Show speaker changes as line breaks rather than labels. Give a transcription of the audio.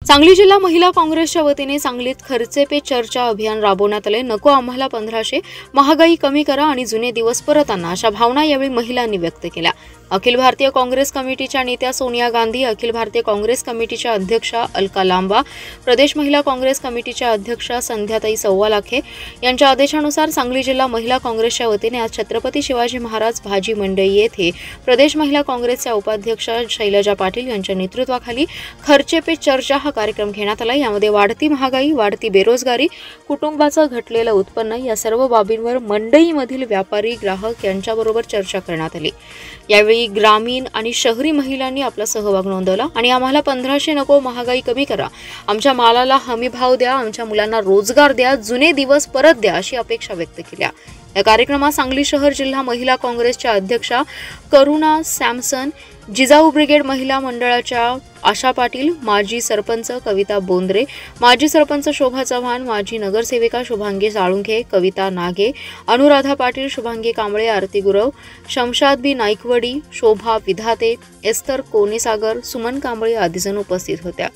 सांगली जिल्हा महिला काँग्रेसच्या वतीने सांगलीत खर्चे पे चर्चा अभियान राबवण्यात आले। नको आम्हाला 1500, महागाई कमी करा आणि जुने दिवस परत आणा, अशा भावना यावेळी महिलांनी व्यक्त केल्या। अखिल भारतीय काँग्रेस कमिटीच्या नेत्या सोनिया गांधी, अखिल भारतीय काँग्रेस कमिटीच्या अध्यक्षा अलका लांबा, प्रदेश महिला काँग्रेस कमिटीच्या अध्यक्षा संध्याताई सव्वालाखे यांच्या आदेशानुसार सांगली जिल्हा महिला काँग्रेसच्या वतीने आज छत्रपती शिवाजी महाराज भाजी मंडई येथे प्रदेश महिला काँग्रेसच्या उपाध्यक्ष शैलजा पाटील यांच्या नेतृत्वाखाली खर्चे पे चर्चा हा कार्यक्रम घेण्यात आला। यामध्ये वाढती महागाई, वाढती बेरोजगारी, कुटुंबाचं घटलेलं उत्पन्न या सर्व बाबींवर मंडईमधील व्यापारी, ग्राहक यांच्याबरोबर चर्चा करण्यात आली। यावेळी ग्रामीण आणि शहरी महिलांनी आपला सहभाग नोंदवला आणि आम्हाला 1500 नको, महागाई कमी करा, आमच्या मालाला हमी भाव द्या, आमच्या मुलांना रोजगार द्या, जुने दिवस परत द्या अशी अपेक्षा व्यक्त केल्या। या कार्यक्रमात सांगली शहर जिल्हा महिला काँग्रेसच्या अध्यक्षा करुणा सॅमसन, जिजाऊ ब्रिगेड महिला मंडळाच्या आशा पाटील, माजी सरपंच कविता बोंद्रे, माजी सरपंच शोभा चव्हाण, माजी नगरसेविका शुभांगी साळुंखे, कविता नागे, अनुराधा पाटील, शुभांगी कांबळे, आरती गुरव, शमशाद बी नाईकवडी, शोभा विधाते, एस्तर कोनेसागर, सुमन कांबळे आदी जण उपस्थित होत्या।